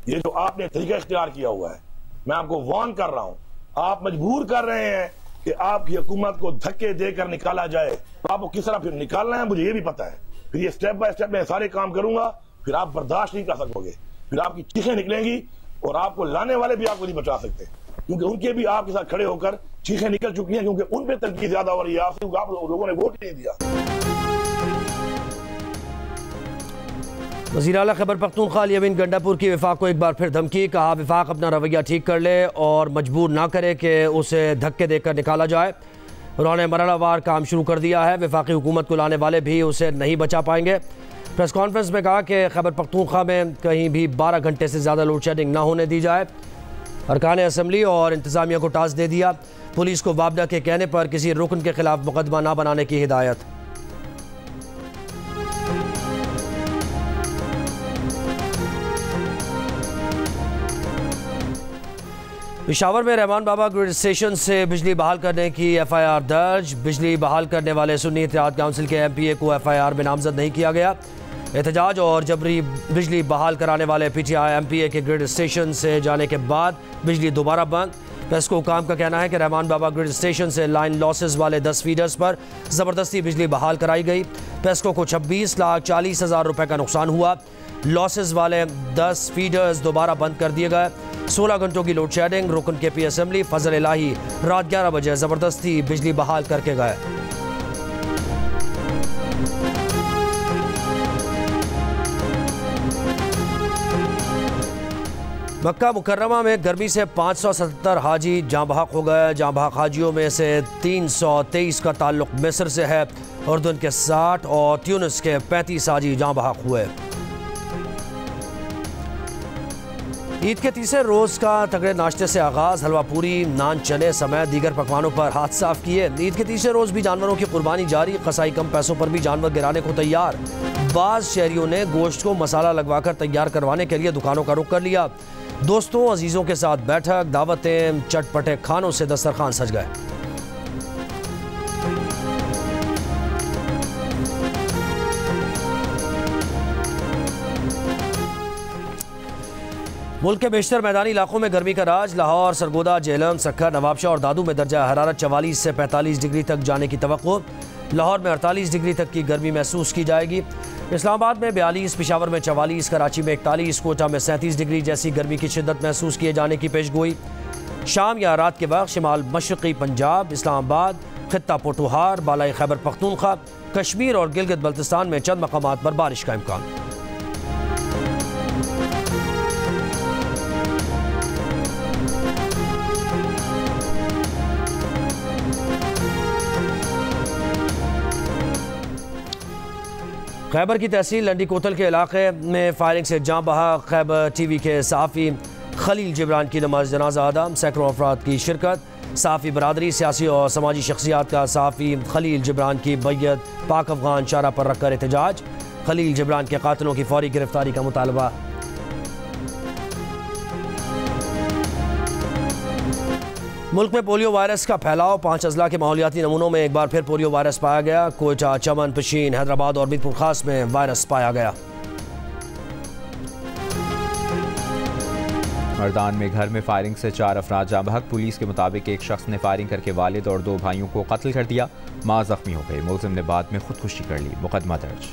ये जो आपने तरीका इख्तियार किया हुआ है, मैं आपको वार्न कर रहा हूं, आप मजबूर कर रहे हैं कि आपकी हुकूमत को धक्के देकर निकाला जाए। तो आपको किस तरह फिर निकालना है मुझे ये भी पता है। फिर ये स्टेप बाय स्टेप मैं सारे काम करूंगा, फिर आप बर्दाश्त नहीं कर सकोगे, फिर आपकी चीखें निकलेंगी और आपको लाने वाले भी आपको नहीं बचा सकते, क्योंकि उनके भी आपके साथ खड़े होकर चीखें निकल चुकी हैं, क्योंकि उन पर तनकीद ज्यादा हो रही है आपसे, क्योंकि आप लोगों ने वोट नहीं दिया। वज़ीर आला खैबर पख्तूनख्वा अली अमीन गंडापुर की वफाक को एक बार फिर धमकी, कहा वफाक अपना रवैया ठीक कर ले और मजबूर ना करे कि उसे धक्के देकर निकाला जाए। उन्होंने मरहलावार काम शुरू कर दिया है, वफाकी हुकूमत को लाने वाले भी उसे नहीं बचा पाएंगे। प्रेस कॉन्फ्रेंस में कहा कि खैबर पख्तूनख्वा में कहीं भी 12 घंटे से ज़्यादा लोड शेडिंग ना होने दी जाए। अरकान असम्बली और इंतज़ामिया को टास्क दे दिया, पुलिस को वापडा के कहने पर किसी रुकन के खिलाफ मुकदमा ना बनाने की हिदायत। पेशावर में रहमान बाबा ग्रिड स्टेशन से बिजली बहाल करने की FIR दर्ज। बिजली बहाल करने वाले सुन्नी इत्तेहाद काउंसिल के MPA को FIR में नामजद नहीं किया गया। एहतजाज और जबरी बिजली बहाल कराने वाले PTI MPA के ग्रिड स्टेशन से जाने के बाद बिजली दोबारा बंद। पेस्को हुकाम का कहना है कि रहमान बाबा ग्रिड स्टेशन से लाइन लॉसेस वाले 10 फीडर्स पर ज़बरदस्ती बिजली बहाल कराई गई। पेस्को को 26,40,000 रुपये का नुकसान हुआ। लॉसेस वाले 10 फीडर्स दोबारा बंद कर दिए गए। 16 घंटों की लोड शेडिंग। रुकन KP असम्बली फजल इलाही रात 11 बजे ज़बरदस्ती बिजली बहाल करके गए। मक्का मुकर्रमा में गर्मी से 577 हाजी जाँ बहक हो गए। जाँ बहक हाजियों में से 323 का ताल्लुक मिस्र से है। उर्दन के 60 और ट्यूनिस के 35 हाजी जाँ बहक हुए। ईद के तीसरे रोज़ का तगड़े नाश्ते से आगाज़। हलवा पूरी, नान, चने समेत दीगर पकवानों पर हाथ साफ किए। ईद के तीसरे रोज़ भी जानवरों की कुर्बानी जारी। कसाई कम पैसों पर भी जानवर गिराने को तैयार। बाज़ शहरियों ने गोश्त को मसाला लगवाकर तैयार करवाने के लिए दुकानों का रुख कर लिया। दोस्तों अजीज़ों के साथ बैठक, दावतें, चटपटे खानों से दस्तरखान सज गए। मुल्क के बेशतर मैदानी इलाकों में गर्मी का राज। लाहौर, सरगोदा, जेहलम, सक्खर, नवाबशाह और दादू में दर्जा हरारत 44 से 45 डिग्री तक जाने की तवक्को। लाहौर में 48 डिग्री तक की गर्मी महसूस की जाएगी। इस्लामाबाद में 42, पेशावर में 44, कराची में 41, कोटा में 37 डिग्री जैसी गर्मी की शिद्दत महसूस किए जाने की पेशगोई। शाम या रात के वक्त शिमाल मशरक़ी पंजाब, इस्लामाबाद, खित्ता पोठोहार, बालाई खैबर पख्तूनख्वा, कश्मीर और गिलगित बल्तिस्तान में चंद मकामात पर बारिश का इम्कान। खैबर की तहसील लंडी कोतल के इलाके में फायरिंग से जाँ बहा खैबर TV के सहाफ़ी खलील जिब्रान की नमाज जनाजा अदा। सैकड़ों अफराद की शिरकत। सहाफ़ी बरादरी, सियासी और समाजी शख्सियात का सहाफ़ी खलील जिब्रान की बैयत पाक अफगान चारा पर रखकर एहतजाज। खलील जिब्रान के कातिलों की फौरी गिरफ्तारी का मुतालबा। मुल्क में पोलियो वायरस का फैलाव। 5 अजला के माहौलियाती नमूनों में एक बार फिर पोलियो वायरस पाया गया। कोयटा, चमन, पशीन, हैदराबाद और मीरपुर खास में वायरस पाया गया। मर्दान में घर में फायरिंग से 4 अफराद जाँ बहक। पुलिस के मुताबिक एक शख्स ने फायरिंग करके वालिद और 2 भाइयों को कत्ल कर दिया। मां जख्मी हो गई। मुलजिम ने बाद में खुदकुशी कर ली। मुकदमा दर्ज।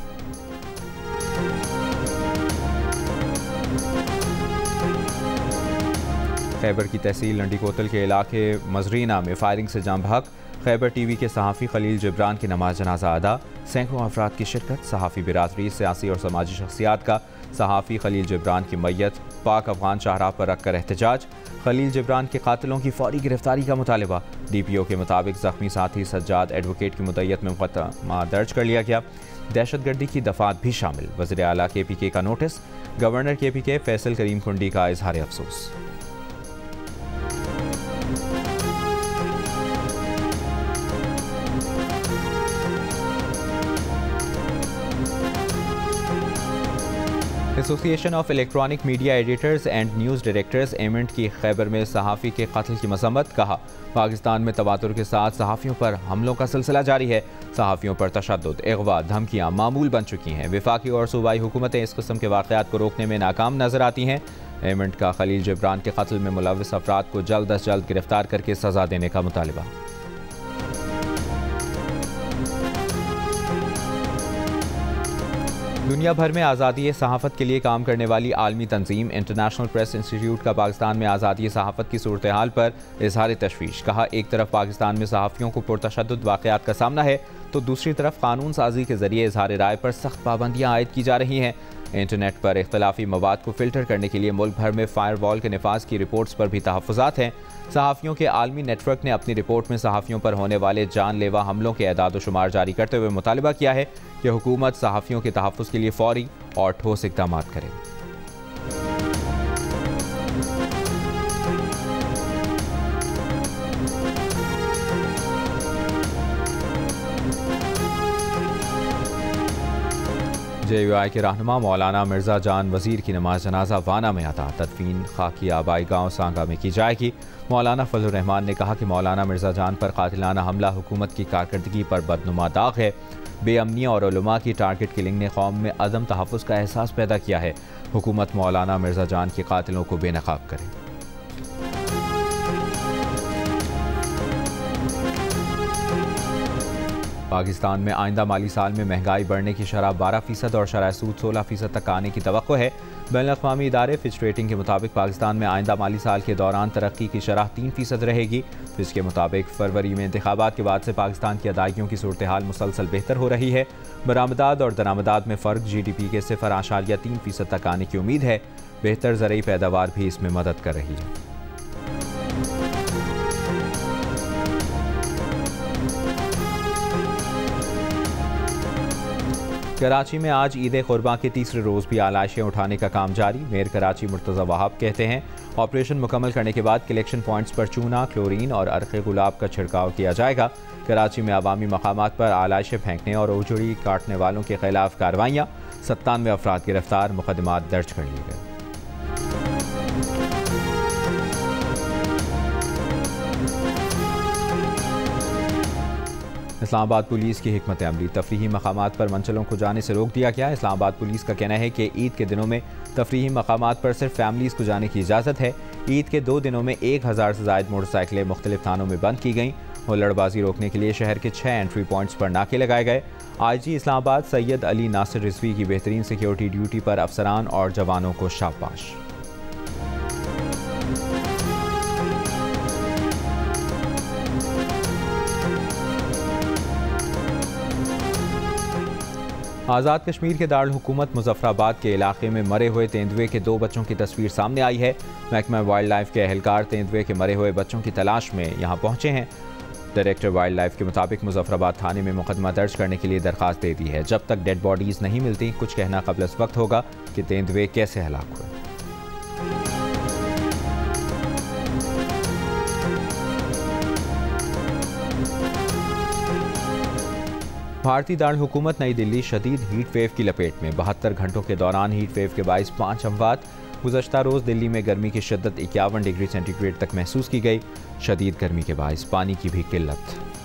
खैबर की तहसील लंडी कोतल के इलाके मजरीना में फायरिंग से जाँ बहक। खैबर TV के सहाफ़ी खलील जिब्रान की नमाज जनाजा अदा। सैकड़ों अफराद की शिरकत। सहाफ़ी बिरादरी, सियासी और समाजी शख्सियात का सहाफ़ी खलील जिब्रान की मैयत पाक अफगान शाहराह पर रखकर एहतजाज। खलील जिब्रान के कातिलों की फौरी गिरफ्तारी का मुतालबा। DPO के मुताबिक ज़ख्मी साथी सज्जाद एडवोकेट की मुद्दत में मुकदमा दर्ज कर लिया गया। दहशतगर्दी की दफात भी शामिल। वज़ीर आला KPK का नोटिस। गवर्नर KPK फैसल करीम खुंडी का इजहार अफसोस। Association of electronic media editors and news directors एमेंट की खैबर में सहाफ़ी के कत्ल की मसम्मत। कहा पाकिस्तान में तवातुर के साथ सहाफ़ियों पर हमलों का सिलसिला जारी है। सहाफ़ियों पर तशद्दुद, अगवा, धमकियाँ मामूल बन चुकी हैं। वफाकी और सूबाई हुकूमतें इस किस्म के वाक़यात को रोकने में नाकाम नजर आती हैं। एमेंट का खलील जिब्रान के कत्ल में मुलव्विस अफराद को जल्द अज जल्द गिरफ्तार करके सजा देने का मुतालबा। दुनिया भर में आज़ादी सहाफ़त के लिए काम करने वाली आलमी तंजीम इंटरनेशनल प्रेस इंस्टीट्यूट का पाकिस्तान में आज़ादी सहाफ़त की सूरत हाल पर इजहार तशवीश। कहा, एक तरफ पाकिस्तान में सहाफ़ियों को पुरतशद्दुद वाक़यात का सामना है तो दूसरी तरफ कानून साजी के जरिए इजहार राय पर सख्त पाबंदियाँ आयद की जा रही हैं। इंटरनेट पर इख्तलाफी मवाद को फ़िल्टर करने के लिए मुल्क भर में फ़ायरवॉल के नफाज की रिपोर्ट्स पर भी तहफ़्फ़ुज़ात हैं। सहाफ़ियों के आलमी नेटवर्क ने अपनी रिपोर्ट में सहाफ़ियों पर होने वाले जानलेवा हमलों के एदाद व शुमार जारी करते हुए मुतालबा किया है कि हुकूमत सहाफ़ियों के तहफ़्फ़ुज़ के लिए फ़ौरी और ठोस इक़दाम करे। JUI के रहनुमा मौलाना मिर्ज़ा जान वज़ीर की नमाज जनाजा वाना में अता। तदफीन खाकी आबाई गाँव सांगा में की जाएगी। मौलाना फजलुर रहमान ने कहा कि मौलाना मिर्ज़ा जान पर कातिलाना हमला हुकूमत की कारकर्दगी पर बदनुमा दाग है। बेअमनी और उलमा की टारगेट किलिंग ने कौम में अदम तहफ़्फ़ुज़ का एहसास पैदा किया है। हुकूमत मौलाना मिर्ज़ा जान के कातिलों को बेनकाब करे। पाकिस्तान में आइंदा माली साल में महंगाई बढ़ने की शरह 12% और शरह सूद 16% तक आने की तवक्को है। बैनुल-अक़वामी इदारे फिच रेटिंग के मुताबिक पाकिस्तान में आइंदा माली साल के दौरान तरक्की की शरह 3% रहेगी। फिच के मुताबिक फरवरी में इंतखाबात के बाद से पाकिस्तान की अदायगियों की सूरत हाल मुसलसल बेहतर हो रही है। बरामदात और दरामदात में फ़र्क GDP के 0.3% तक आने की उम्मीद है। बेहतर ज़रूरी पैदावार भी इसमें मदद कर रही है। कराची में आज ईद कुर्बान के तीसरे रोज़ भी आलाइशें उठाने का काम जारी। मेयर कराची मुर्तज़ा वहाब कहते हैं, ऑपरेशन मुकम्मल करने के बाद कलेक्शन पॉइंट्स पर चूना, क्लोरीन और अर्क़े गुलाब का छिड़काव किया जाएगा। कराची में अवामी मकामात पर आलाइशें फेंकने और उजड़ी काटने वालों के खिलाफ कार्रवाइयाँ। 97 अफराद गिरफ्तार, मुकदमात दर्ज कर लिए गए। इस्लामाबाद पुलिस की हिकमत अमली, तफरीही मकामात पर मंचलों को जाने से रोक दिया गया। इस्लामाबाद पुलिस का कहना है कि ईद के दिनों में तफरीही मकामात पर सिर्फ फैमिलीज़ को जाने की इजाज़त है। ईद के 2 दिनों में 1000 से ज़ायद मोटरसाइकिलें मुख्तलिफ थानों में बंद की गईं। हुल्लड़बाजी रोकने के लिए शहर के 6 एंट्री पॉइंट्स पर नाके लगाए गए। IG इस्लामाबाद सैयद अली नासिर रिजवी की बेहतरीन सिक्योरिटी ड्यूटी पर अफसरान और जवानों को शाबाश। आज़ाद कश्मीर के दारुल हुकूमत मुजफ्फराबाद के इलाके में मरे हुए तेंदुए के 2 बच्चों की तस्वीर सामने आई है। महकमा वाइल्ड लाइफ के अहलकार तेंदुए के मरे हुए बच्चों की तलाश में यहाँ पहुँचे हैं। डायरेक्टर वाइल्ड लाइफ के मुताबिक मुजफ्फराबाद थाने में मुकदमा दर्ज करने के लिए दरख्वास्त दे दी है। जब तक डेड बॉडीज़ नहीं मिलती कुछ कहना कबल इस वक्त होगा कि तेंदुए कैसे हलाक हुए। भारतीय दारुल हुकूमत नई दिल्ली शदीद हीट वेव की लपेट में। 72 घंटों के दौरान हीट वेव के बाइस 5 अमवात। गुज़श्ता रोज़ दिल्ली में गर्मी की शिद्दत 51 डिग्री सेंटीग्रेड तक महसूस की गई। शदीद गर्मी के बाइस पानी की भी किल्लत।